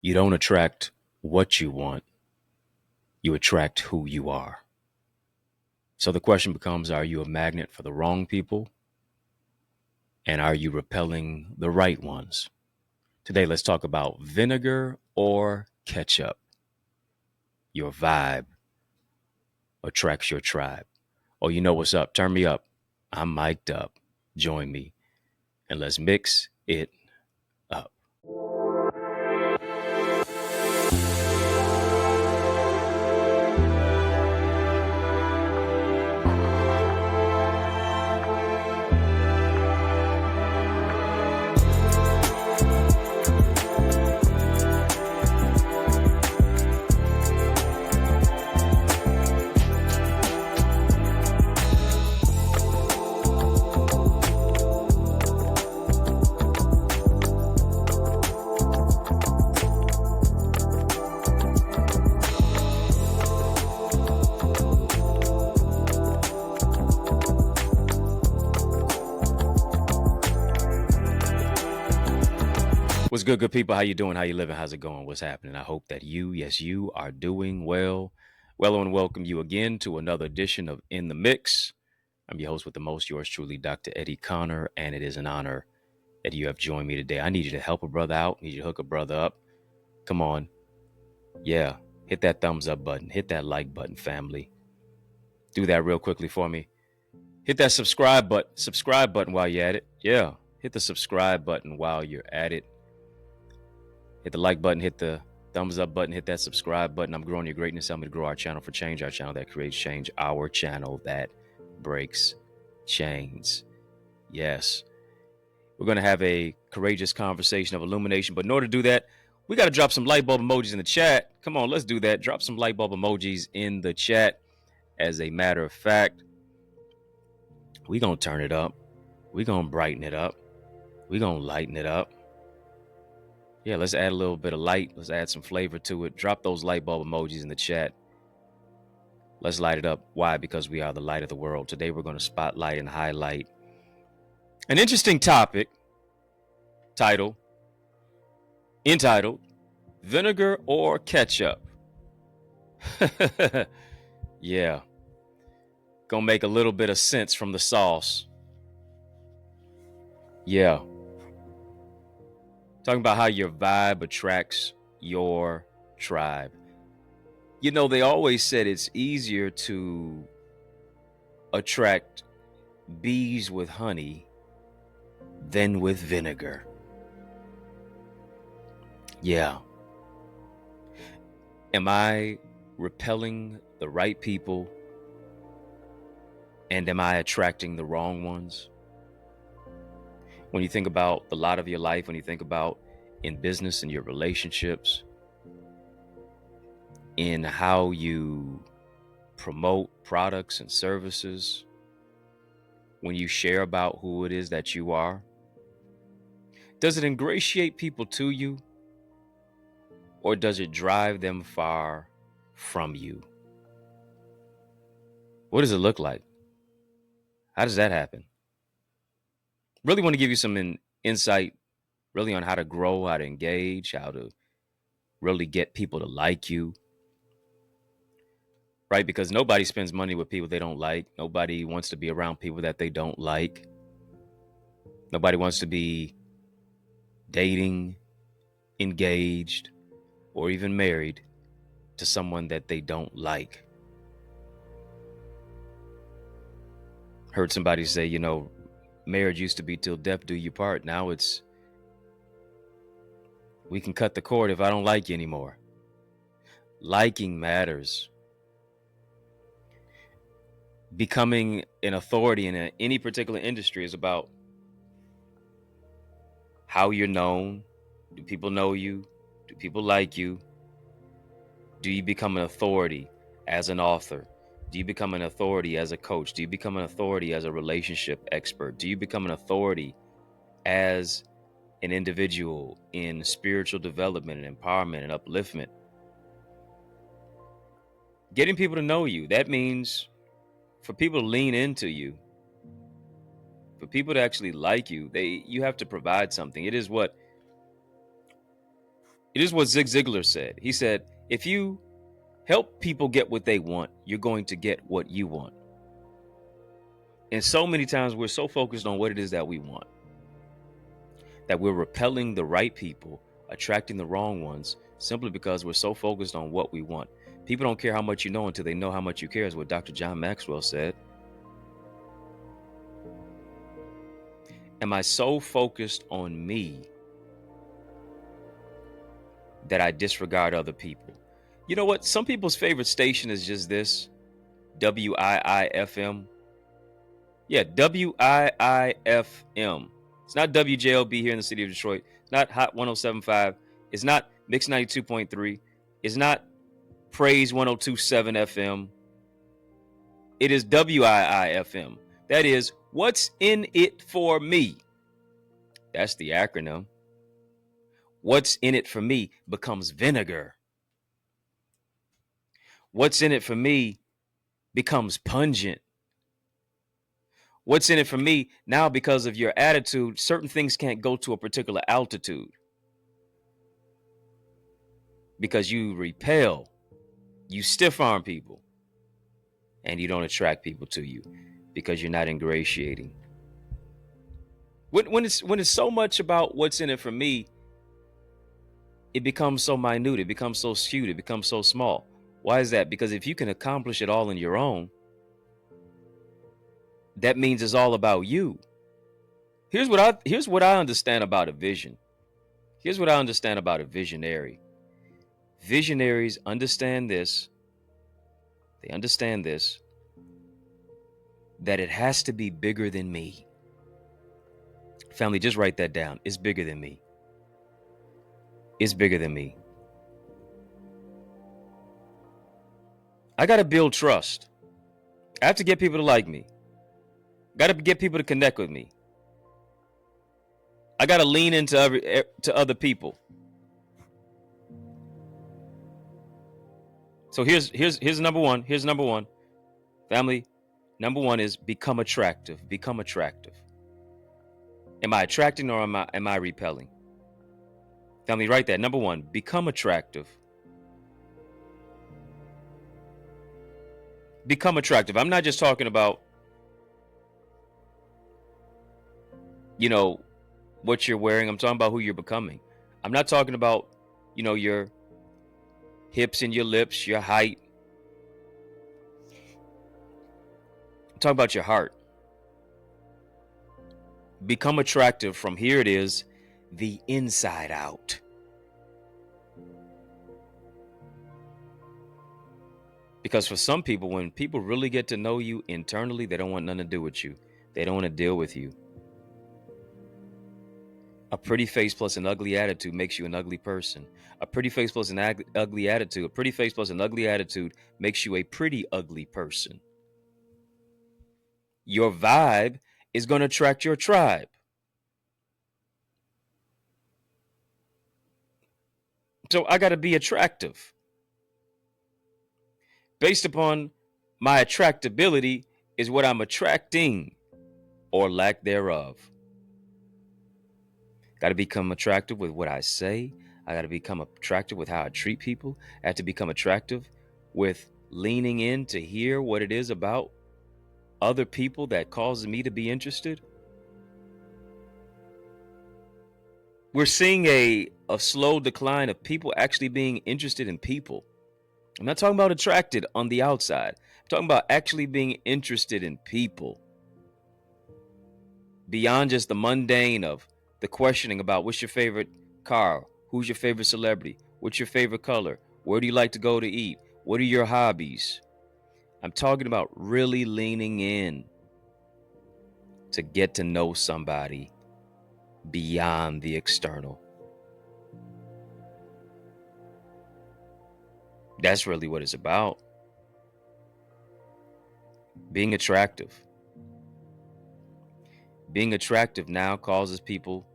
You don't attract what you want, you attract who you are. So the question becomes, are you a magnet for the wrong people? And are you repelling the right ones? Today, let's talk about vinegar or ketchup. Your vibe attracts your tribe. Oh, you know what's up? Turn me up. I'm mic'd up. Join me and let's mix it up. What's good people? How you doing? How you living? How's it going? What's happening? I hope that you, yes, you are doing well. Well, and welcome you again to another edition of In the Mix. I'm your host with the most, yours truly, Dr. Eddie Connor, and it is an honor that you have joined me today. I need you to help a brother out. I need you to hook a brother up. Come on. Yeah. Hit that thumbs up button. Hit that like button, family. Do that real quickly for me. Hit that subscribe button while you're at it. Yeah. Hit the subscribe button while you're at it. Hit the like button, hit the thumbs up button, hit that subscribe button. I'm growing your greatness. Help me to grow our channel for change, our channel that creates change, our channel that breaks chains. Yes. We're going to have a courageous conversation of illumination. But in order to do that, we got to drop some light bulb emojis in the chat. Come on, let's do that. Drop some light bulb emojis in the chat. As a matter of fact, we're going to turn it up. We're going to brighten it up. We're going to lighten it up. Yeah, let's add a little bit of light. Let's add some flavor to it. Drop those light bulb emojis in the chat. Let's light it up. Why? Because we are the light of the world. Today, we're going to spotlight and highlight an interesting topic entitled Vinegar or Ketchup. Yeah. Gonna make a little bit of sense from the sauce. Yeah. Talking about how your vibe attracts your tribe. You know, they always said it's easier to attract bees with honey than with vinegar. Yeah. Am I repelling the right people? And am I attracting the wrong ones? When you think about the lot of your life, when you think about in business and your relationships, in how you promote products and services, when you share about who it is that you are, does it ingratiate people to you, or does it drive them far from you? What does it look like? How does that happen? Really want to give you some insight really on how to grow, how to engage, how to really get people to like you, right? Because nobody spends money with people they don't like. Nobody wants to be around people that they don't like. Nobody wants to be dating, engaged, or even married to someone that they don't like. Heard somebody say, you know, marriage used to be till death do you part. Now it's, we can cut the cord if I don't like you anymore. Liking matters. Becoming an authority in any particular industry is about how you're known. Do people know you? Do people like you? Do you become an authority as an author? Do you become an authority as a coach? Do you become an authority as a relationship expert? Do you become an authority as an individual in spiritual development and empowerment and upliftment? Getting people to know you, that means for people to lean into you, for people to actually like you, you have to provide something. It It is what Zig Ziglar said. He said, if you help people get what they want, you're going to get what you want. And so many times we're so focused on what it is that we want that we're repelling the right people, attracting the wrong ones, simply because we're so focused on what we want. People don't care how much you know until they know how much you care, is what Dr. John Maxwell said. Am I so focused on me that I disregard other people? You know what? Some people's favorite station is just this, WIIFM. Yeah, WIIFM. It's not WJLB here in the city of Detroit. It's not Hot 107.5. It's not Mix 92.3. It's not Praise 102.7 FM. It is WIIFM. That is, what's in it for me? That's the acronym. What's in it for me becomes Vinegar. What's in it for me becomes Pungent. What's in it for me now, because of your attitude, certain things can't go to a particular altitude because you repel, you stiff arm people, and you don't attract people to you because you're not ingratiating. When it's so much about what's in it for me, it becomes so minute, it becomes so skewed, it becomes so small. Why is that? Because if you can accomplish it all on your own, that means it's all about you. Here's what I understand about a vision. Here's what I understand about a visionary. Visionaries understand this. They understand this, that it has to be bigger than me. Family, just write that down. It's bigger than me. It's bigger than me. I got to build trust. I have to get people to like me. Got to get people to connect with me. I got to lean into other people. So here's number one. Here's number one. Family, number one is become attractive. Become attractive. Am I attracting or am I repelling? Family, write that. Number one, become attractive. Become attractive. I'm not just talking about, what you're wearing. I'm talking about who you're becoming. I'm not talking about, your hips and your lips, your height. I'm talking about your heart. Become attractive from, here it is, the inside out. Because for some people, when people really get to know you internally, they don't want nothing to do with you. They don't want to deal with you. A pretty face plus an ugly attitude makes you an ugly person. A pretty face plus an ugly attitude. A pretty face plus an ugly attitude makes you a pretty ugly person. Your vibe is going to attract your tribe. So I got to be attractive. Based upon my attractability is what I'm attracting, or lack thereof. Got to become attractive with what I say. I got to become attractive with how I treat people. I have to become attractive with leaning in to hear what it is about other people that causes me to be interested. We're seeing a slow decline of people actually being interested in people. I'm not talking about attracted on the outside. I'm talking about actually being interested in people. Beyond just the mundane of the questioning about what's your favorite car, who's your favorite celebrity, what's your favorite color, where do you like to go to eat, what are your hobbies. I'm talking about really leaning in to get to know somebody beyond the external. That's really what it's about. Being attractive. Being attractive now causes people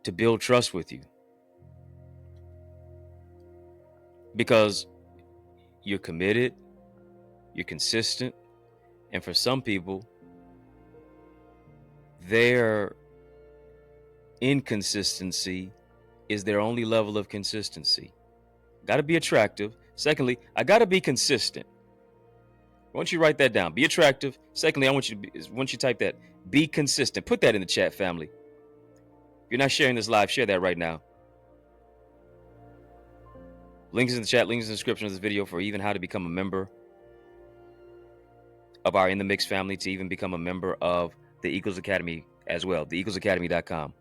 to build trust with you. Because you're committed, you're consistent, and for some people, their inconsistency is their only level of consistency. Got to be attractive. Secondly, I got to be consistent. I want you to write that down. Be attractive. Secondly, I want you to type that. Be consistent. Put that in the chat, family. If you're not sharing this live, share that right now. Links in the chat, links in the description of this video for even how to become a member of our In the Mix family, to even become a member of the Eagles Academy as well, theeaglesacademy.com.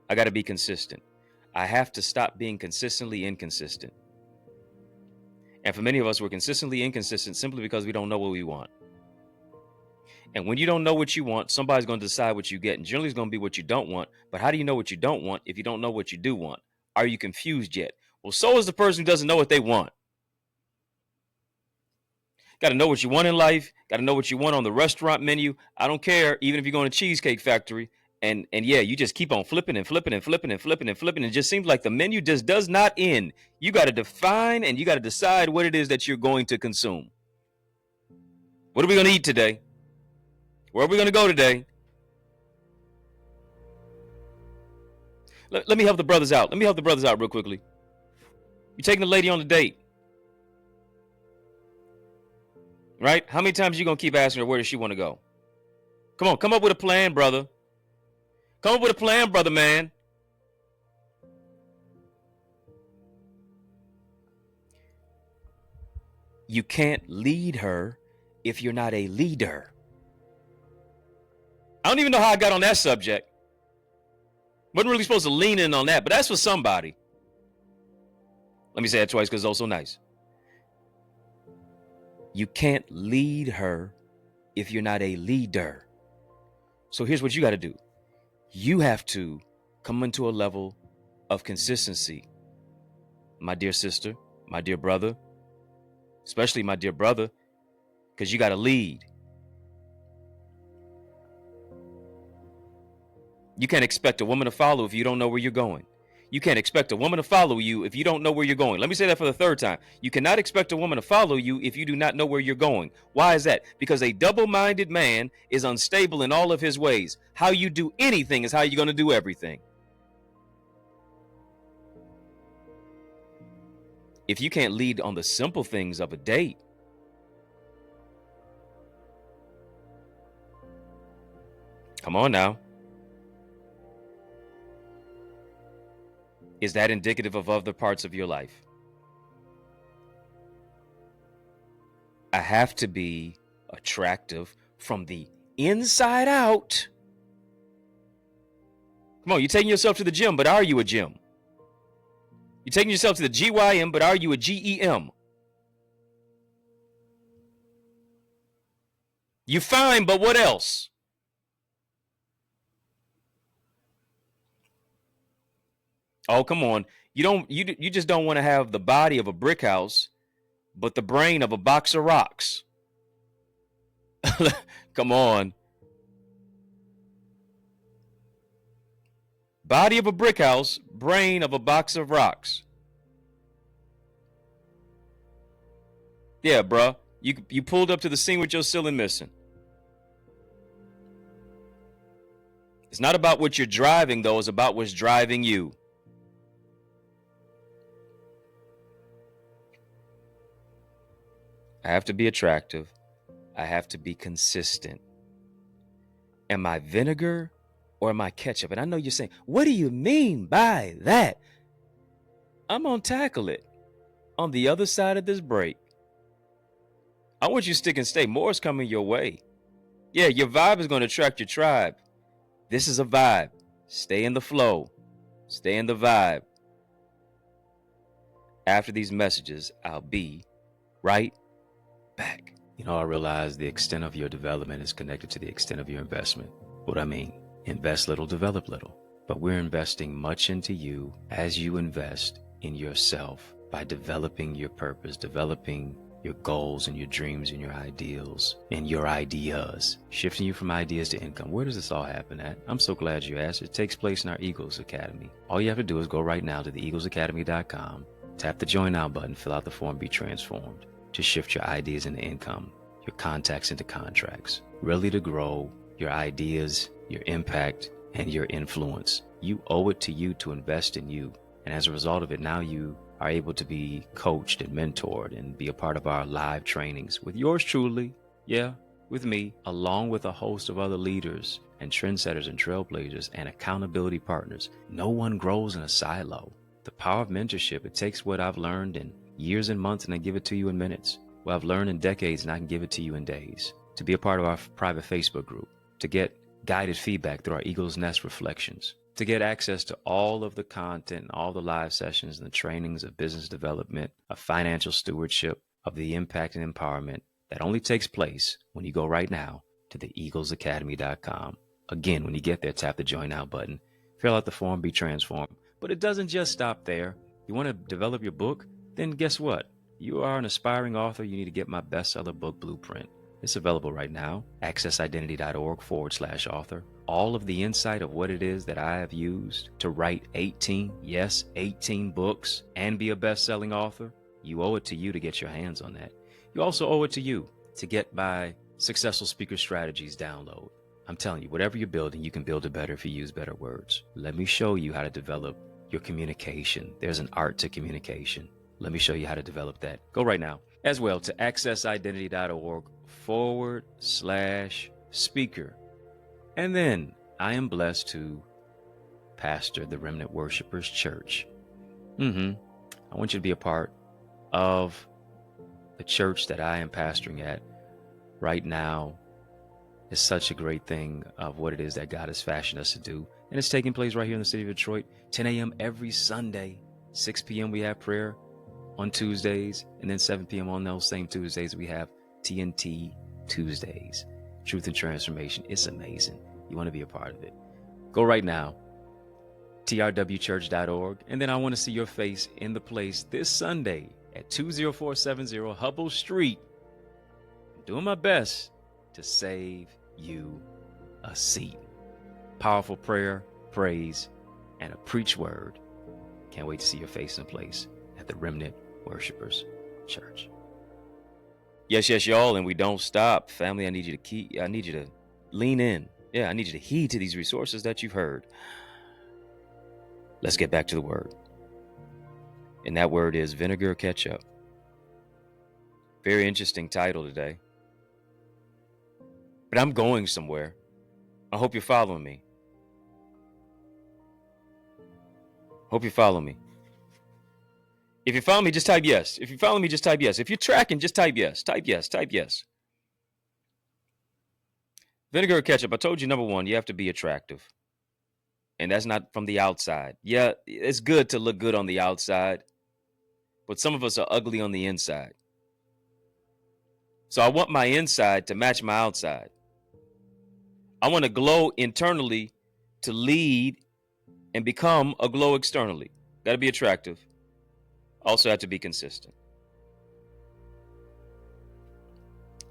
I got to be consistent. I have to stop being consistently inconsistent. And for many of us, we're consistently inconsistent simply because we don't know what we want. And when you don't know what you want, somebody's going to decide what you get. And generally it's going to be what you don't want. But how do you know what you don't want if you don't know what you do want? Are you confused yet? Well, so is the person who doesn't know what they want. Got to know what you want in life. Got to know what you want on the restaurant menu. I don't care, even if you're going to Cheesecake Factory. And yeah, you just keep on flipping and flipping and flipping and flipping and flipping. It just seems like the menu just does not end. You got to define and you got to decide what it is that you're going to consume. What are we going to eat today? Where are we going to go today? Let me help the brothers out. Let me help the brothers out real quickly. You're taking the lady on a date. Right? How many times are you going to keep asking her where does she want to go? Come on, come up with a plan, brother. Come up with a plan, brother, man. You can't lead her if you're not a leader. I don't even know how I got on that subject. Wasn't really supposed to lean in on that, but that's for somebody. Let me say that twice because it's also nice. You can't lead her if you're not a leader. So here's what you got to do. You have to come into a level of consistency. My dear sister, my dear brother, especially my dear brother, because you got to lead. You can't expect a woman to follow if you don't know where you're going. You can't expect a woman to follow you if you don't know where you're going. Let me say that for the third time. You cannot expect a woman to follow you if you do not know where you're going. Why is that? Because a double-minded man is unstable in all of his ways. How you do anything is how you're going to do everything. If you can't lead on the simple things of a date, come on now. Is that indicative of other parts of your life? I have to be attractive from the inside out. Come on, you're taking yourself to the gym, but are you a gym? You're taking yourself to the GYM, but are you a GEM? You fine, but what else? Oh, come on. You just don't want to have the body of a brick house, but the brain of a box of rocks. Come on. Body of a brick house, brain of a box of rocks. Yeah, bruh. You pulled up to the scene with your ceiling missing. It's not about what you're driving, though. It's about what's driving you. I have to be attractive. I have to be consistent. Am I vinegar or am I ketchup? And I know you're saying, what do you mean by that? I'm going to tackle it on the other side of this break. I want you to stick and stay. More is coming your way. Yeah, your vibe is going to attract your tribe. This is a vibe. Stay in the flow. Stay in the vibe. After these messages, I'll be right back. You know, I realize the extent of your development is connected to the extent of your investment. What I mean, invest little, develop little. But we're investing much into you as you invest in yourself by developing your purpose, developing your goals and your dreams and your ideals and your ideas, shifting you from ideas to income. Where does this all happen at? I'm so glad you asked. It takes place in our Eagles Academy. All you have to do is go right now to theeaglesacademy.com, tap the join now button, fill out the form, be transformed to shift your ideas into income, your contacts into contracts, really to grow your ideas, your impact, and your influence. You owe it to you to invest in you. And as a result of it, now you are able to be coached and mentored and be a part of our live trainings with yours truly. Yeah, with me, along with a host of other leaders and trendsetters and trailblazers and accountability partners. No one grows in a silo. The power of mentorship, it takes what I've learned in years and months and I give it to you in minutes. What I've learned in decades and I can give it to you in days. To be a part of our private Facebook group, to get guided feedback through our Eagle's Nest reflections, to get access to all of the content, all the live sessions and the trainings of business development, of financial stewardship, of the impact and empowerment that only takes place when you go right now to the eaglesacademy.com. Again, when you get there, tap the Join Now button, fill out the form, be transformed. But it doesn't just stop there. You want to develop your book? Then guess what? You are an aspiring author. You need to get my bestseller book blueprint. It's available right now. accessidentity.org/author. All of the insight of what it is that I have used to write 18 books and be a best-selling author. You owe it to you to get your hands on that. You also owe it to you to get my Successful Speaker Strategies download. I'm telling you, whatever you're building, you can build it better if you use better words. Let me show you how to develop your communication. There's an art to communication. Let me show you how to develop that. Go right now as well to accessidentity.org/speaker. And then I am blessed to pastor the Remnant Worshipers Church. I want you to be a part of the church that I am pastoring at right now. Is such a great thing of what it is that God has fashioned us to do. And it's taking place right here in the city of Detroit, 10 a.m. every Sunday. 6 p.m. we have prayer on Tuesdays. And then 7 p.m. on those same Tuesdays, we have TNT Tuesdays. Truth and Transformation. It's amazing. You want to be a part of it. Go right now, trwchurch.org. And then I want to see your face in the place this Sunday at 20470 Hubble Street. I'm doing my best to save you a seat. Powerful prayer, praise, and a preach word. Can't wait to see your face in place at the Remnant Worshipers Church. Yes, y'all, and we don't stop. Family, I need you to lean in. Yeah, I need you to heed to these resources that you've heard. Let's get back to the word. And that word is vinegar ketchup. Very interesting title today. But I'm going somewhere. I hope you're following me. Hope you follow me. If you follow me, just type yes. If you follow me, just type yes. If you're tracking, just type yes. Type yes. Type yes. Vinegar or ketchup, I told you, number one, you have to be attractive. And that's not from the outside. Yeah, it's good to look good on the outside. But some of us are ugly on the inside. So I want my inside to match my outside. I want to glow internally to lead and become a glow externally. Got to be attractive. Also have to be consistent.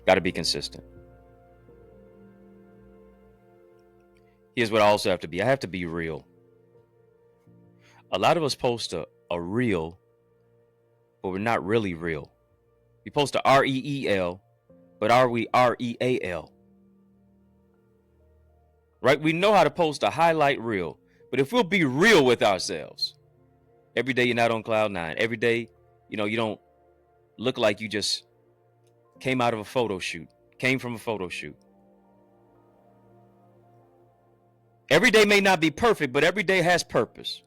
Got to be consistent. Here's what I also have to be. I have to be real. A lot of us post a reel, but we're not really real. We post a REEL, but are we REAL? Right? We know how to post a highlight reel, but if we'll be real with ourselves, every day you're not on cloud nine. Every day, you don't look like you just came from a photo shoot. Every day may not be perfect, but every day has purpose.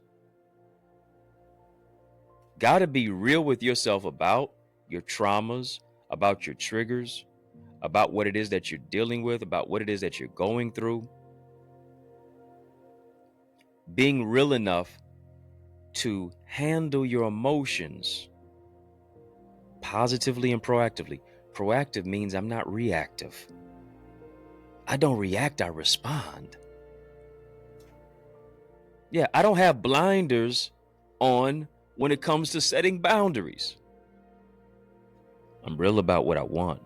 Got to be real with yourself about your traumas, about your triggers, about what it is that you're dealing with, about what it is that you're going through. Being real enough to handle your emotions positively and proactively. Proactive means I'm not reactive. I don't react, I respond. Yeah, I don't have blinders on when it comes to setting boundaries. I'm real about what I want.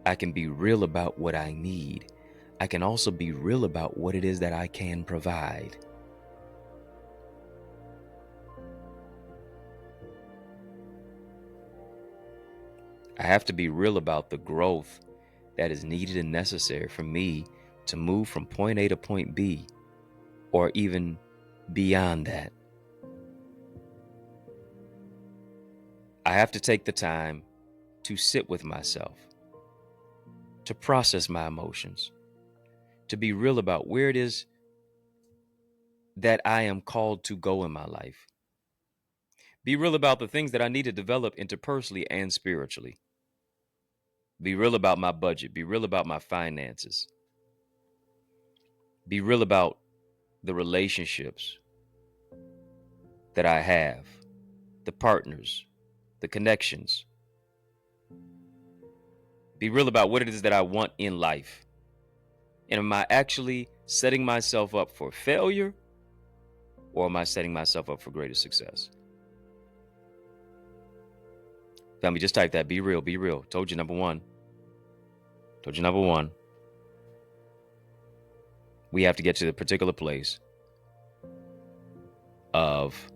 I can be real about what I need. I can also be real about what it is that I can provide. I have to be real about the growth that is needed and necessary for me to move from point A to point B, or even beyond that. I have to take the time to sit with myself, to process my emotions, to be real about where it is that I am called to go in my life. Be real about the things that I need to develop interpersonally and spiritually. Be real about my budget. Be real about my finances. Be real about the relationships that I have, the partners, the connections. Be real about what it is that I want in life. And am I actually setting myself up for failure, or am I setting myself up for greater success? Family, just type that. Be real. Be real. Told you number one. Told you number one. We have to get to the particular place of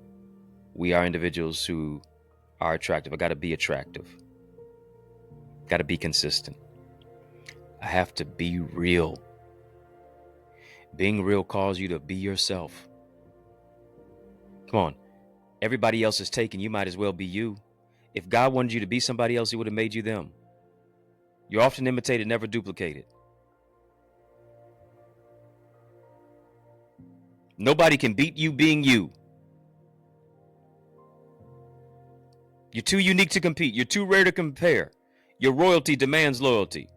we are individuals who are attractive. I got to be attractive. Got to be consistent. I have to be real. Being real calls you to be yourself. Come on. Everybody else is taken. You might as well be you. If God wanted you to be somebody else, he would have made you them. You're often imitated, never duplicated. Nobody can beat you being you. You're too unique to compete. You're too rare to compare. Your royalty demands loyalty.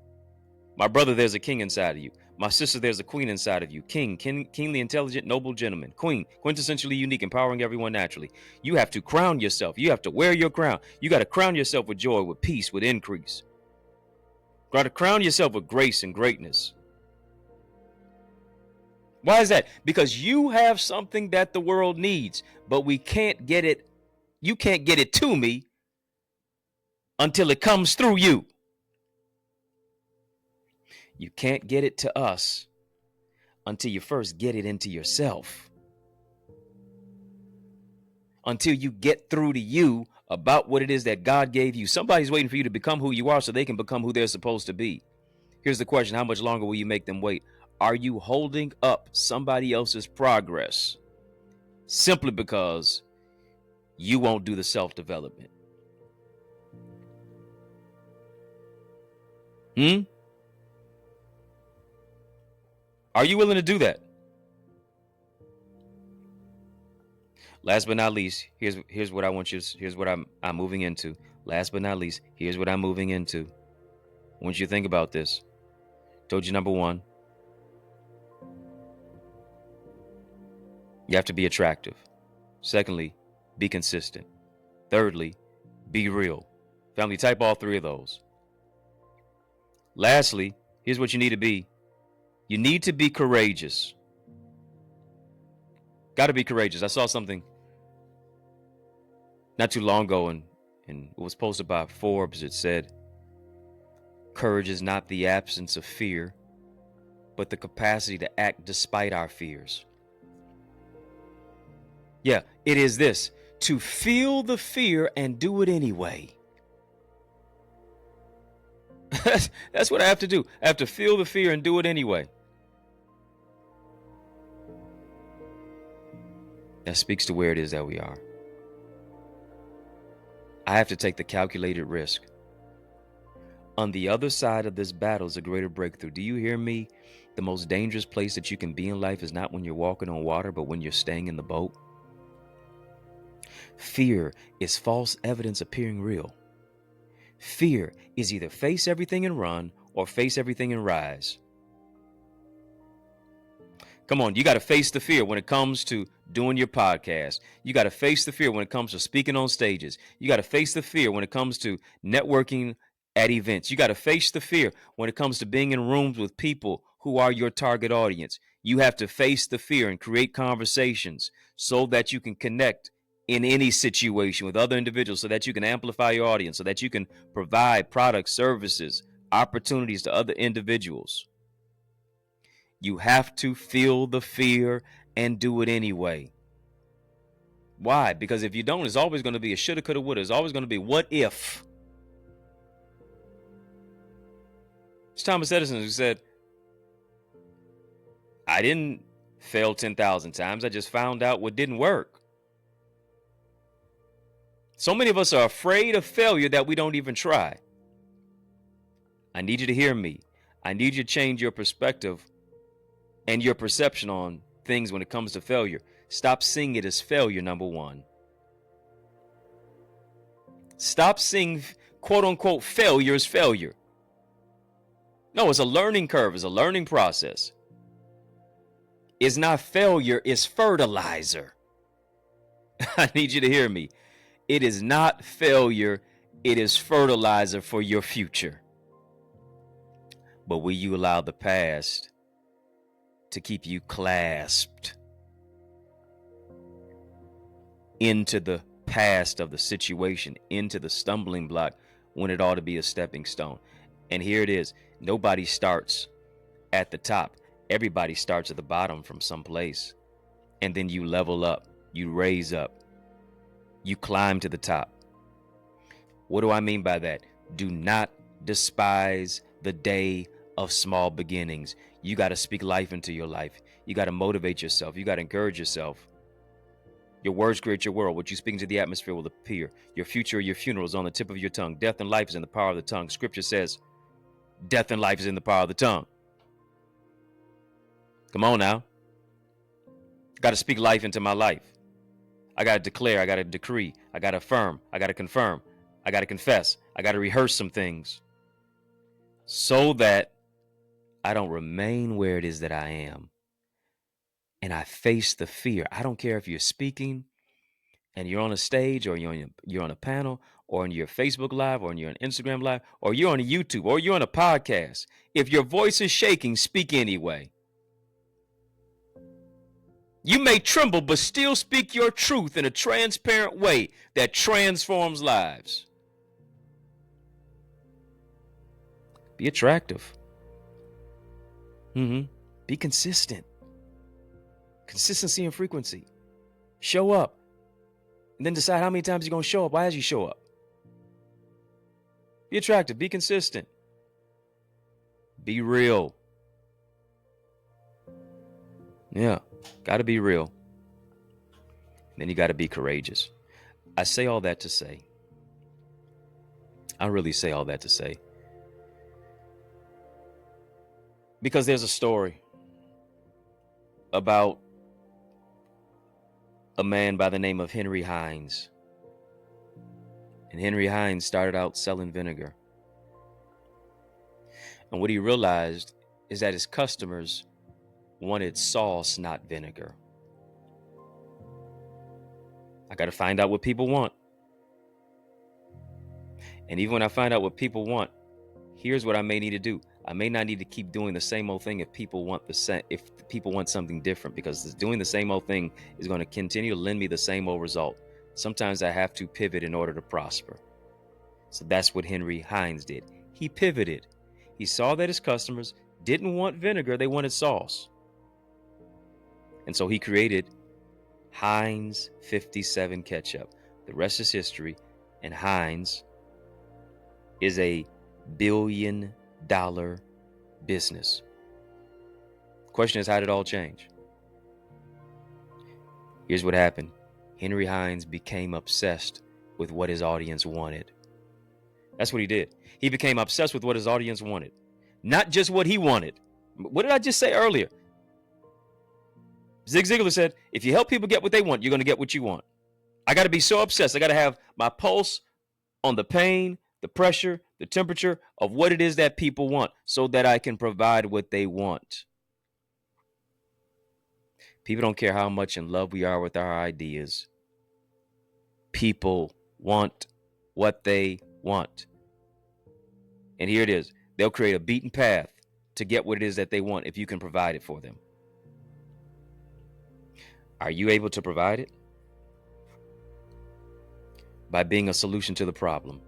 My brother, there's a king inside of you. My sister, there's a queen inside of you. Keenly intelligent, noble gentleman. Queen, quintessentially unique, empowering everyone naturally. You have to crown yourself. You have to wear your crown. You got to crown yourself with joy, with peace, with increase. Got to crown yourself with grace and greatness. Why is that? Because you have something that the world needs, but we can't get it. You can't get it to me until it comes through you. You can't get it to us until you first get it into yourself. Until you get through to you about what it is that God gave you. Somebody's waiting for you to become who you are so they can become who they're supposed to be. Here's the question. How much longer will you make them wait? Are you holding up somebody else's progress simply because you won't do the self-development? Are you willing to do that? Last but not least, here's what I want you. Here's what I'm moving into. Last but not least, here's what I'm moving into. I want you to think about this. Told you number one, you have to be attractive. Secondly, be consistent. Thirdly, be real. Family, type all three of those. Lastly, here's what you need to be. You need to be courageous. Got to be courageous. I saw something not too long ago, and it was posted by Forbes. It said, courage is not the absence of fear, but the capacity to act despite our fears. Yeah, it is this, to feel the fear and do it anyway. That's what I have to do. I have to feel the fear and do it anyway. That speaks to where it is that we are. I have to take the calculated risk. On the other side of this battle is a greater breakthrough. Do you hear me? The most dangerous place that you can be in life is not when you're walking on water, but when you're staying in the boat. Fear is false evidence appearing real. Fear is either face everything and run or face everything and rise. Come on, you got to face the fear when it comes to doing your podcast. You got to face the fear when it comes to speaking on stages. You got to face the fear when it comes to networking at events. You got to face the fear when it comes to being in rooms with people who are your target audience. You have to face the fear and create conversations so that you can connect in any situation with other individuals, so that you can amplify your audience, so that you can provide products, services, opportunities to other individuals. You have to feel the fear and do it anyway. Why? Because if you don't, it's always going to be a shoulda, coulda, woulda. It's always going to be what if. It's Thomas Edison who said, I didn't fail 10,000 times. I just found out what didn't work. So many of us are afraid of failure that we don't even try. I need you to hear me. I need you to change your perspective and your perception on things when it comes to failure. Stop seeing it as failure, number one. Stop seeing quote unquote failure as failure. No, it's a learning curve, it's a learning process. It's not failure, it's fertilizer. I need you to hear me. It is not failure, it is fertilizer for your future. But will you allow the past to keep you clasped into the past of the situation, into the stumbling block, when it ought to be a stepping stone? And here it is. Nobody starts at the top. Everybody starts at the bottom from someplace. And then you level up, you raise up, you climb to the top. What do I mean by that? Do not despise the day of small beginnings. You got to speak life into your life. You got to motivate yourself. You got to encourage yourself. Your words create your world. What you speak into the atmosphere will appear. Your future or your funeral is on the tip of your tongue. Death and life is in the power of the tongue. Scripture says, death and life is in the power of the tongue. Come on now. Got to speak life into my life. I got to declare. I got to decree. I got to affirm. I got to confirm. I got to confess. I got to rehearse some things so that I don't remain where it is that I am. And I face the fear. I don't care if you're speaking and you're on a stage, or you're on a panel, or on your Facebook Live, or you're on Instagram Live, or you're on a YouTube, or you're on a podcast. If your voice is shaking, speak anyway. You may tremble, but still speak your truth in a transparent way that transforms lives. Be attractive. Be consistent. Consistency and frequency. Show up. And then decide how many times you're going to show up. Why as you show up? Be attractive. Be consistent. Be real. Yeah. Got to be real. Then you got to be courageous. I say all that to say. I really say all that to say. Because there's a story about a man by the name of Henry Hines. And Henry Hines started out selling vinegar. And what he realized is that his customers wanted sauce, not vinegar. I got to find out what people want. And even when I find out what people want, here's what I may need to do. I may not need to keep doing the same old thing if people want something different, because doing the same old thing is going to continue to lend me the same old result. Sometimes I have to pivot in order to prosper. So that's what Henry Hines did. He pivoted. He saw that his customers didn't want vinegar, they wanted sauce. And so he created Heinz 57 ketchup. The rest is history. And Heinz is a $1 billion business. Question is, how did it all change? Here's what happened. Henry Hines became obsessed with what his audience wanted. That's what he did. He became obsessed with what his audience wanted, not just what he wanted. What did I just say earlier? Zig Ziglar said, if you help people get what they want, you're going to get what you want. I got to be so obsessed. I got to have my pulse on the pain, the pressure, the temperature of what it is that people want, so that I can provide what they want. People don't care how much in love we are with our ideas. People want what they want. And here it is. They'll create a beaten path to get what it is that they want if you can provide it for them. Are you able to provide it? By being a solution to the problem.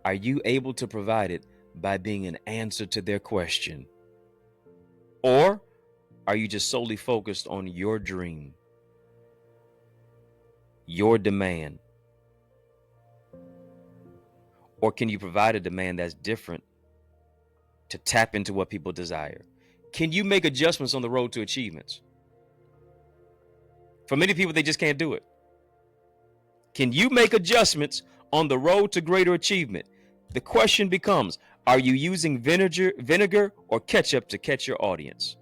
Are you able to provide it by being an answer to their question? Or are you just solely focused on your dream, your demand? Or can you provide a demand that's different to tap into what people desire? Can you make adjustments on the road to achievements? For many people, they just can't do it. Can you make adjustments on the road to greater achievement? The question becomes, are you using vinegar or ketchup to catch your audience?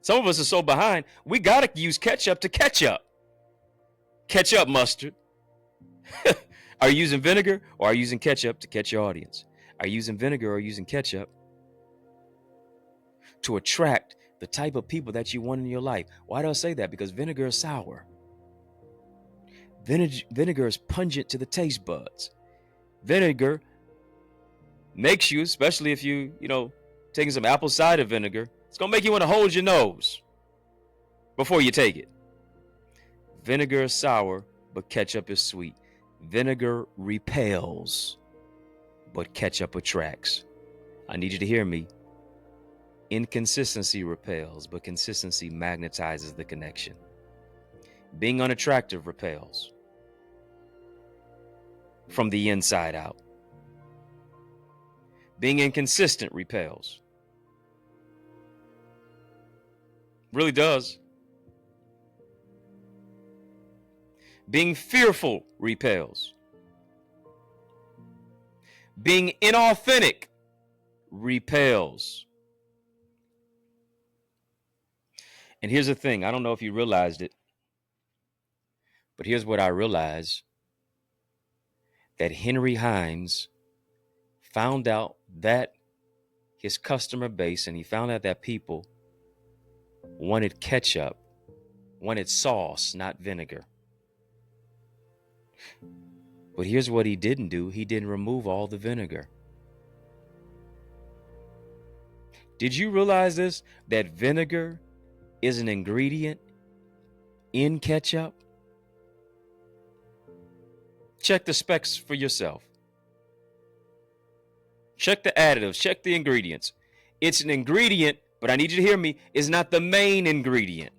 Some of us are so behind, we got to use ketchup to catch up. Catch up, mustard. Are you using vinegar or are you using ketchup to catch your audience? Are you using vinegar or using ketchup to attract the type of people that you want in your life? Why do I say that? Because vinegar is sour. Vinegar is pungent to the taste buds. Vinegar makes you, especially if you taking some apple cider vinegar, it's going to make you want to hold your nose before you take it. Vinegar is sour, but ketchup is sweet. Vinegar repels, but ketchup attracts. I need you to hear me. Inconsistency repels, but consistency magnetizes the connection. Being unattractive repels from the inside out. Being inconsistent repels. Really does. Being fearful repels. Being inauthentic repels. And here's the thing, I don't know if you realized it, but here's what I realized. That Henry Hines found out that his customer base, and he found out that people wanted ketchup, wanted sauce, not vinegar. But here's what he didn't do. He didn't remove all the vinegar. Did you realize this? That vinegar is an ingredient in ketchup? Check the specs for yourself. Check the additives, check the ingredients. It's an ingredient, but I need you to hear me, is not the main ingredient.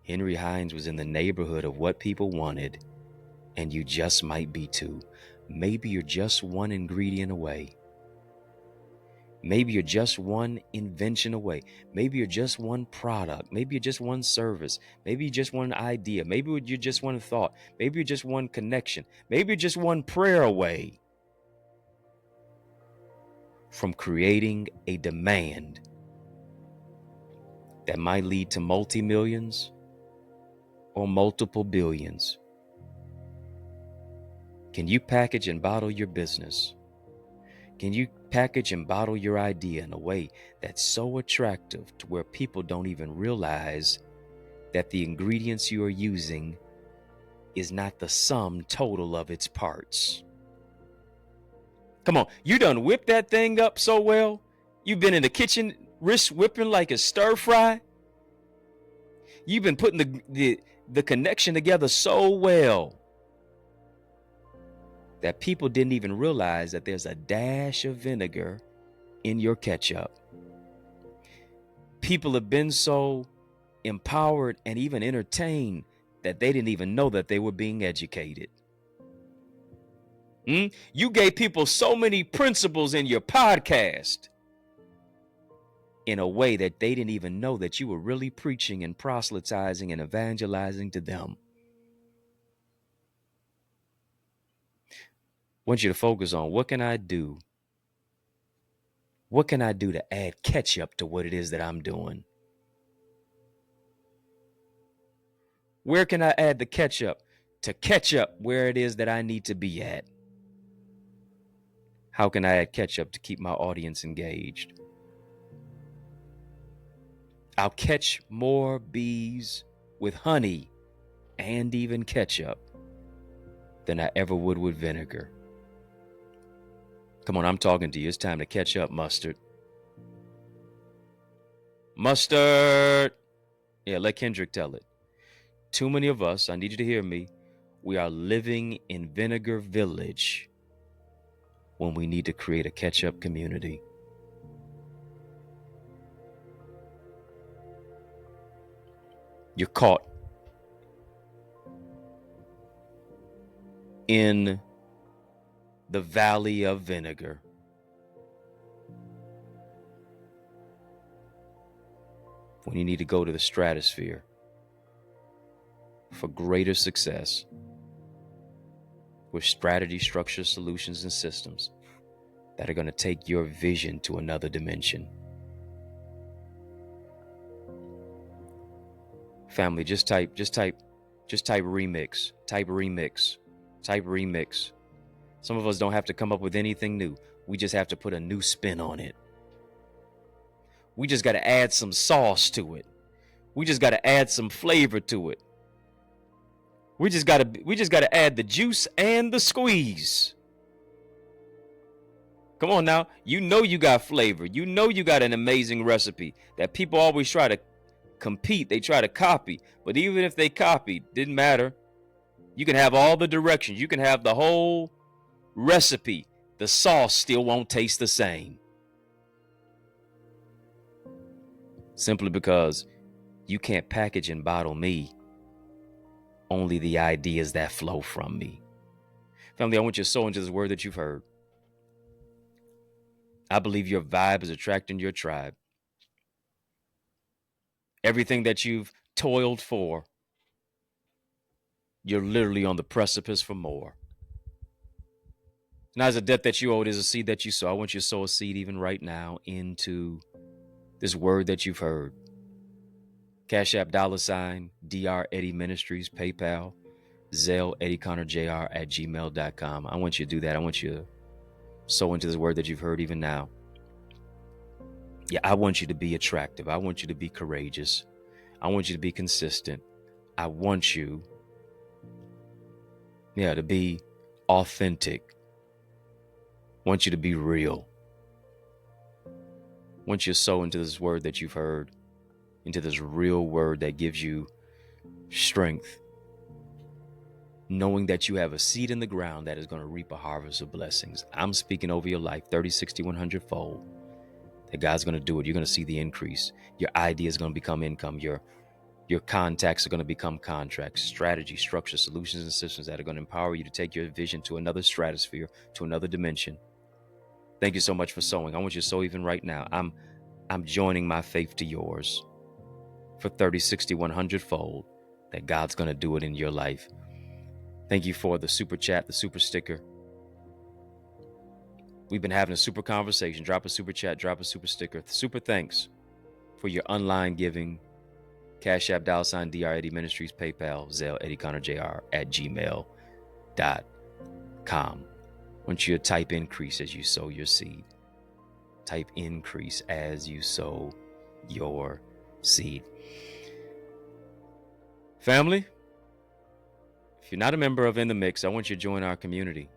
Henry Hines was in the neighborhood of what people wanted, and you just might be too. Maybe you're just one ingredient away. Maybe you're just one invention away. Maybe you're just one product. Maybe you're just one service. Maybe you're just one idea. Maybe you're just one thought. Maybe you're just one connection. Maybe you're just one prayer away from creating a demand that might lead to multi-millions or multiple billions. Can you package and bottle your business? Can you package and bottle your idea in a way that's so attractive to where people don't even realize that the ingredients you are using is not the sum total of its parts? Come on, you done whipped that thing up so well. You've been in the kitchen wrist whipping like a stir fry. You've been putting the connection together so well that people didn't even realize that there's a dash of vinegar in your ketchup. People have been so empowered and even entertained that they didn't even know that they were being educated. You gave people so many principles in your podcast in a way that they didn't even know that you were really preaching and proselytizing and evangelizing to them. I want you to focus on what can I do? What can I do to add ketchup to what it is that I'm doing? Where can I add the ketchup to catch up where it is that I need to be at? How can I add ketchup to keep my audience engaged? I'll catch more bees with honey and even ketchup than I ever would with vinegar. Come on, I'm talking to you. It's time to catch up, mustard. Mustard! Yeah, let Kendrick tell it. Too many of us, I need you to hear me, we are living in Vinegar Village when we need to create a ketchup community. You're caught in the valley of vinegar. When you need to go to the stratosphere for greater success with strategy, structure, solutions, and systems that are going to take your vision to another dimension. Family, just type remix, type remix, type remix. Some of us don't have to come up with anything new. We just have to put a new spin on it. We just got to add some sauce to it. We just got to add some flavor to it. We just got to add the juice and the squeeze. Come on now. You know you got flavor. You know you got an amazing recipe that people always try to compete. They try to copy. But even if they copy, didn't matter. You can have all the directions. You can have the whole recipe. The sauce still won't taste the same. Simply because you can't package and bottle me. Only the ideas that flow from me. Family, I want you to sow into this word that you've heard. I believe your vibe is attracting your tribe. Everything that you've toiled for, you're literally on the precipice for more. Now, as a debt that you owe, it is a seed that you sow. I want you to sow a seed even right now into this word that you've heard. Cash App, $, Eddie Ministries, PayPal, Zelle, EddieConnorJr at gmail.com. I want you to do that. I want you to sow into this word that you've heard even now. Yeah, I want you to be attractive. I want you to be courageous. I want you to be consistent. I want you, to be authentic. I want you to be real. I want you to sow into this word that you've heard, into this real word that gives you strength, knowing that you have a seed in the ground that is going to reap a harvest of blessings. I'm speaking over your life 30, 60, 100 fold. That God's going to do it. You're going to see the increase. Your idea is going to become income. Your contacts are going to become contracts, strategy, structure, solutions, and systems that are going to empower you to take your vision to another stratosphere, to another dimension. Thank you so much for sowing. I want you to sow even right now. I'm joining my faith to yours for 30, 60, 100 fold that God's going to do it in your life. Thank you for the super chat, the super sticker. We've been having a super conversation. Drop a super chat, drop a super sticker. Super thanks for your online giving. Cash App, $, Eddie Ministries, PayPal, Zelle, EddieConnorJr at gmail.com. I want you to type increase as you sow your seed. Type increase as you sow your seed. Family, if you're not a member of In the Mix, I want you to join our community.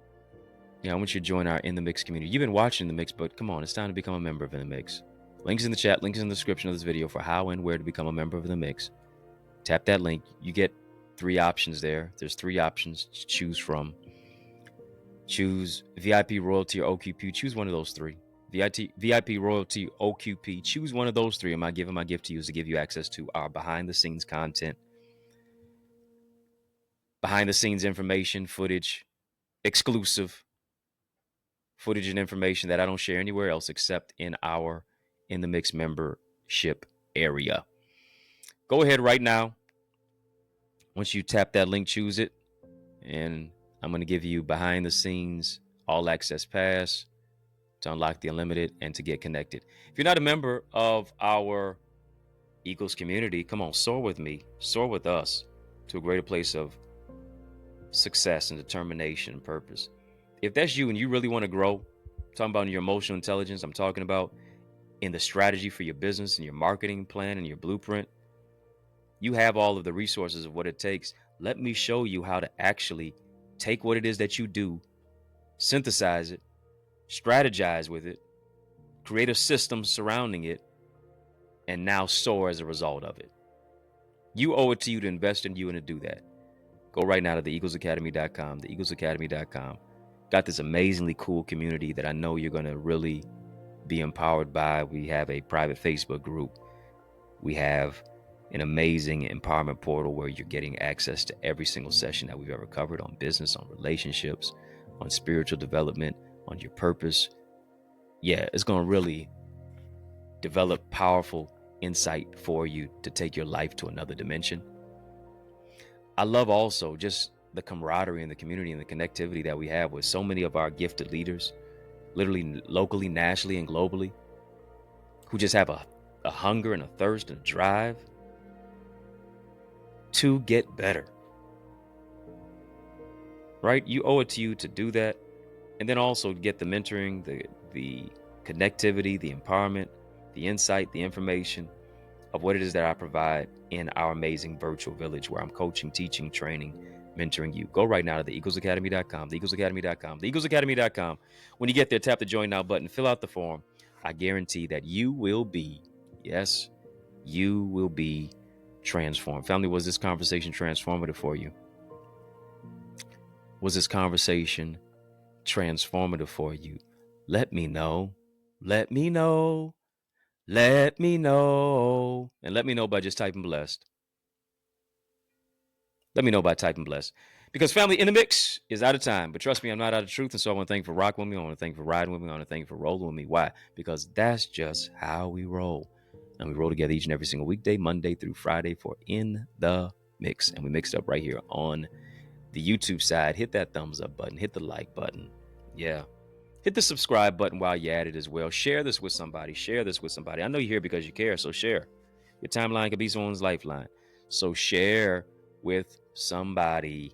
I want you to join our In the Mix community. You've been watching The Mix, but come on, it's time to become a member of In the Mix. Links in the chat, links in the description of this video for how and where to become a member of The Mix. Tap that link. You get 3 options there. There's 3 options to choose from. Choose VIP, Royalty, or OQP. Choose one of those 3. VIP, Royalty, OQP. Choose one of those 3. And my gift to you is to give you access to our behind-the-scenes content, behind-the-scenes information, footage, exclusive footage and information that I don't share anywhere else except in our In the Mix membership area. Go ahead right now. Once you tap that link, choose it. And I'm going to give you behind the scenes all access pass to unlock the unlimited and to get connected. If you're not a member of our Eagles community, come on, soar with me, soar with us to a greater place of success and determination and purpose. If that's you and you really want to grow, I'm talking about your emotional intelligence, I'm talking about in the strategy for your business and your marketing plan and your blueprint, you have all of the resources of what it takes. Let me show you how to actually take what it is that you do, synthesize it, strategize with it, create a system surrounding it, and now soar as a result of it. You owe it to you to invest in you and to do that. Go right now to theeaglesacademy.com, theeaglesacademy.com. Got this amazingly cool community that I know you're going to really be empowered by. We have a private Facebook group. We have an amazing empowerment portal where you're getting access to every single session that we've ever covered on business, on relationships, on spiritual development, on your purpose. Yeah, it's going to really develop powerful insight for you to take your life to another dimension. I love also just the camaraderie and the community and the connectivity that we have with so many of our gifted leaders, literally locally, nationally, and globally, who just have a hunger and a thirst and a drive to get better. Right? You owe it to you to do that. And then also get the mentoring, the connectivity, the empowerment, the insight, the information of what it is that I provide in our amazing virtual village where I'm coaching, teaching, training, mentoring you. Go right now to theeaglesacademy.com, theeaglesacademy.com, theeaglesacademy.com. When you get there, tap the Join Now button, fill out the form. I guarantee that you will be, yes, you will be transformed. Family, was this conversation transformative for you? Was this conversation transformative for you? Let me know. Let me know. Let me know. And let me know by just typing blessed. Let me know by typing blessed. Because family in the mix is out of time. But trust me, I'm not out of truth. And so I want to thank you for rocking with me. I want to thank you for riding with me. I want to thank you for rolling with me. Why? Because that's just how we roll. And we roll together each and every single weekday, Monday through Friday for In the Mix. And we mixed up right here on the YouTube side. Hit that thumbs up button. Hit the like button. Yeah. Hit the subscribe button while you're at it as well. Share this with somebody. Share this with somebody. I know you're here because you care, so share. Your timeline could be someone's lifeline. So share with somebody.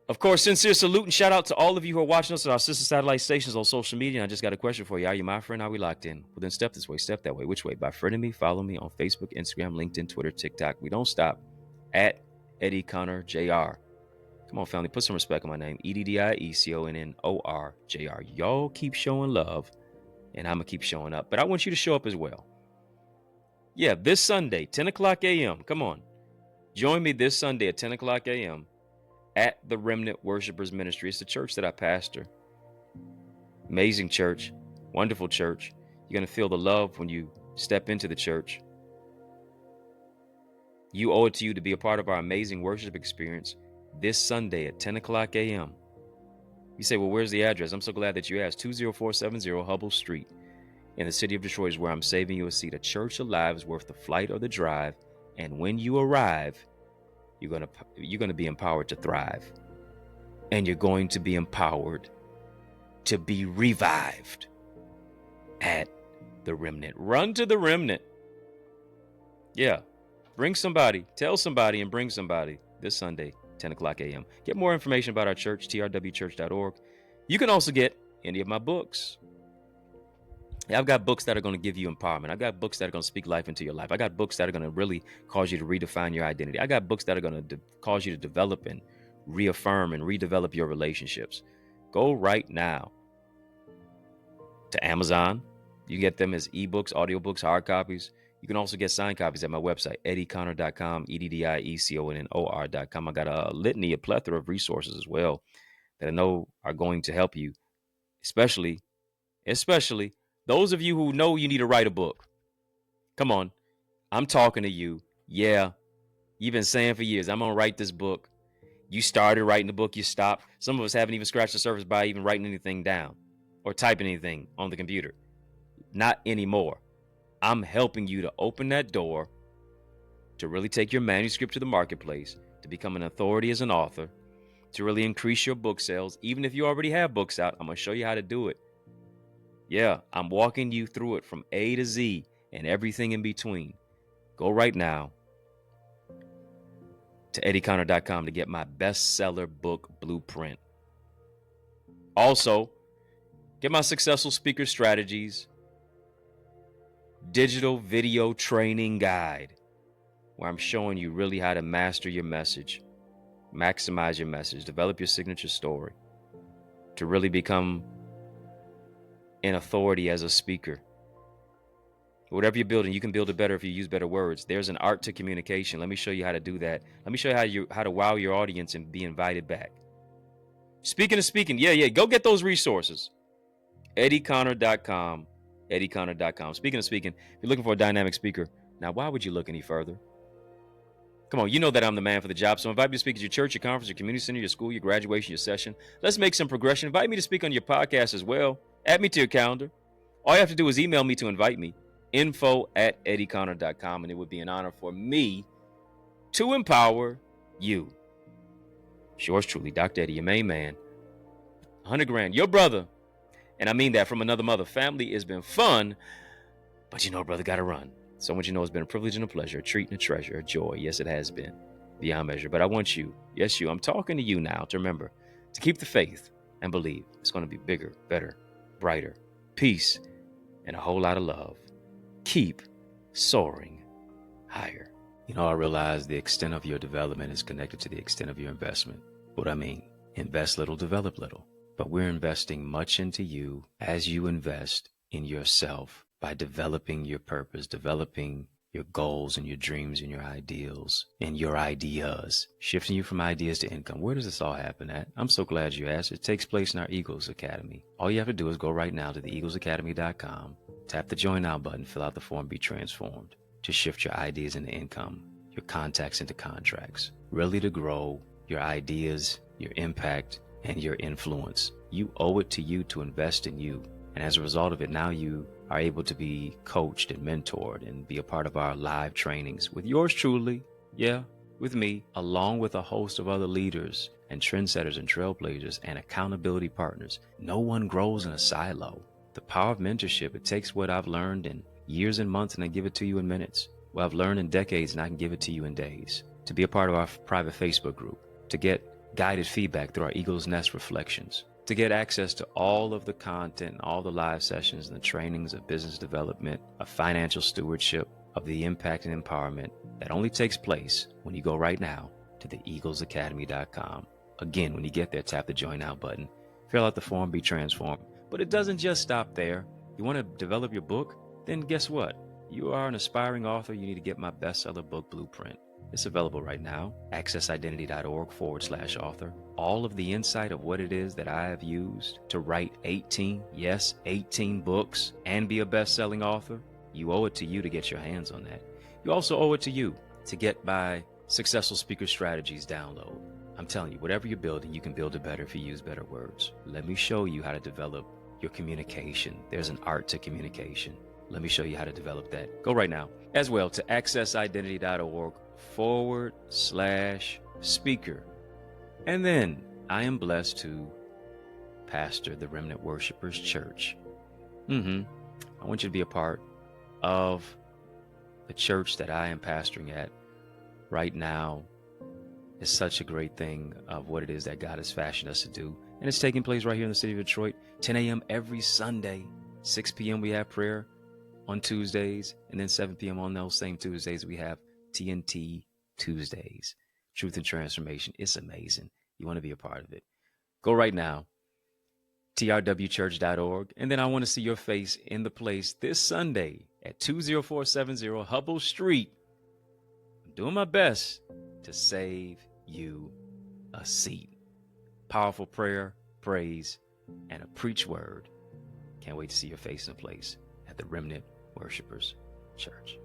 Of course, sincere salute and shout out to all of you who are watching us at our sister satellite stations on social media. And I just got a question for you. Are you my friend? Are we locked in? Well, then step this way, step that way. Which way? By friending me, follow me on Facebook, Instagram, LinkedIn, Twitter, TikTok. We don't stop at EddieConnorJr. Come on, family, put some respect on my name. EddieConnorJr. Y'all keep showing love, and I'm going to keep showing up. But I want you to show up as well. Yeah, this Sunday, 10 o'clock a.m. Come on. Join me this Sunday at 10 o'clock a.m. at the Remnant Worshipers Ministry. It's the church that I pastor. Amazing church. Wonderful church. You're going to feel the love when you step into the church. You owe it to you to be a part of our amazing worship experience this Sunday at 10 o'clock a.m. You say, well, where's the address? I'm so glad that you asked. 20470 Hubble Street in the city of Detroit is where I'm saving you a seat. A church alive is worth the flight or the drive. And when you arrive, you're going to be empowered to thrive. And you're going to be empowered to be revived at the Remnant. Run to the Remnant. Yeah. Bring somebody. Tell somebody and bring somebody this Sunday. 10 o'clock a.m. Get more information about our church, trwchurch.org. You can also get any of my books. I've got books that are going to give you empowerment. I've got books that are going to speak life into your life. I got books that are going to really cause you to redefine your identity. I got books that are going to cause you to develop and reaffirm and redevelop your relationships. Go right now to Amazon. You can get them as ebooks, audiobooks, hard copies. You can also get signed copies at my website, EddieConnor.com, EddieConnor.com. I got a litany, a plethora of resources as well that I know are going to help you, especially those of you who know you need to write a book. Come on, I'm talking to you. Yeah, you've been saying for years, I'm going to write this book. You started writing the book, you stopped. Some of us haven't even scratched the surface by even writing anything down or typing anything on the computer. Not anymore. I'm helping you to open that door to really take your manuscript to the marketplace, to become an authority as an author, to really increase your book sales. Even if you already have books out, I'm going to show you how to do it. Yeah, I'm walking you through it from A to Z and everything in between. Go right now to EddieConnor.com to get my bestseller book blueprint. Also, get my successful speaker strategies digital video training guide, where I'm showing you really how to master your message, maximize your message, develop your signature story, to really become an authority as a speaker. Whatever you're building, you can build it better if you use better words. There's an art to communication. Let me show you how to do that. Let me show you how to wow your audience and be invited back. Speaking of speaking, yeah, go get those resources. EddieConnor.com, EddieConnor.com. Speaking of speaking, if you're looking for a dynamic speaker, now why would you look any further? Come on, you know that I'm the man for the job, so invite me to speak at your church, your conference, your community center, your school, your graduation, your session. Let's make some progression. Invite me to speak on your podcast as well. Add me to your calendar. All you have to do is email me to invite me, info@EddieConnor.com, and it would be an honor for me to empower you. It's yours truly, Dr. Eddie, your main man. 100 grand, your brother. And I mean that from another mother. Family has been fun, but you know, brother, got to run. So I want you to know it's been a privilege and a pleasure, a treat and a treasure, a joy. Yes, it has been beyond measure. But I want you, yes, you, I'm talking to you now to remember to keep the faith and believe it's going to be bigger, better, brighter, peace, and a whole lot of love. Keep soaring higher. You know, I realize the extent of your development is connected to the extent of your investment. What I mean, invest little, develop little. But we're investing much into you as you invest in yourself by developing your purpose, developing your goals and your dreams and your ideals and your ideas, shifting you from ideas to income. Where does this all happen at? I'm so glad you asked. It takes place in our Eagles Academy. All you have to do is go right now to theeaglesacademy.com, tap the join now button, fill out the form, be transformed to shift your ideas into income, your contacts into contracts, really to grow your ideas, your impact, and your influence. You owe it to you to invest in you. And as a result of it, now you are able to be coached and mentored and be a part of our live trainings with yours truly, with me, along with a host of other leaders and trendsetters and trailblazers and accountability partners. No one grows in a silo. The power of mentorship, it takes what I've learned in years and months and I give it to you in minutes. What I've learned in decades and I can give it to you in days. To be a part of our private Facebook group, to get guided feedback through our Eagle's Nest reflections, to get access to all of the content, all the live sessions and the trainings of business development, of financial stewardship, of the impact and empowerment that only takes place when you go right now to theeaglesacademy.com. Again, when you get there, tap the join now button, fill out the form, be transformed. But it doesn't just stop there. You want to develop your book? Then guess what? You are an aspiring author. You need to get my bestseller book blueprint. It's available right now, accessidentity.org/author. All of the insight of what it is that I have used to write 18 books and be a best-selling author. You owe it to you to get your hands on that. You also owe it to you to get my Successful Speaker Strategies download. I'm telling you, whatever you're building, you can build it better if you use better words. Let me show you how to develop your communication. There's an art to communication. Let me show you how to develop that. Go right now as well to accessidentity.org/speaker. And then I am blessed to pastor the Remnant Worshipers Church. I want you to be a part of the church that I am pastoring at right now. It's such a great thing of what it is that God has fashioned us to do. And it's taking place right here in the city of Detroit, 10 a.m. every Sunday. 6 p.m. we have prayer on Tuesdays, and then 7 p.m. on those same Tuesdays, we have TNT Tuesdays. Truth and Transformation. It's amazing. You want to be a part of it. Go right now, trwchurch.org, and then I want to see your face in the place this Sunday at 20470 Hubble Street. I'm doing my best to save you a seat. Powerful prayer, praise, and a preach word. Can't wait to see your face in the place at the Remnant Worshipers Church.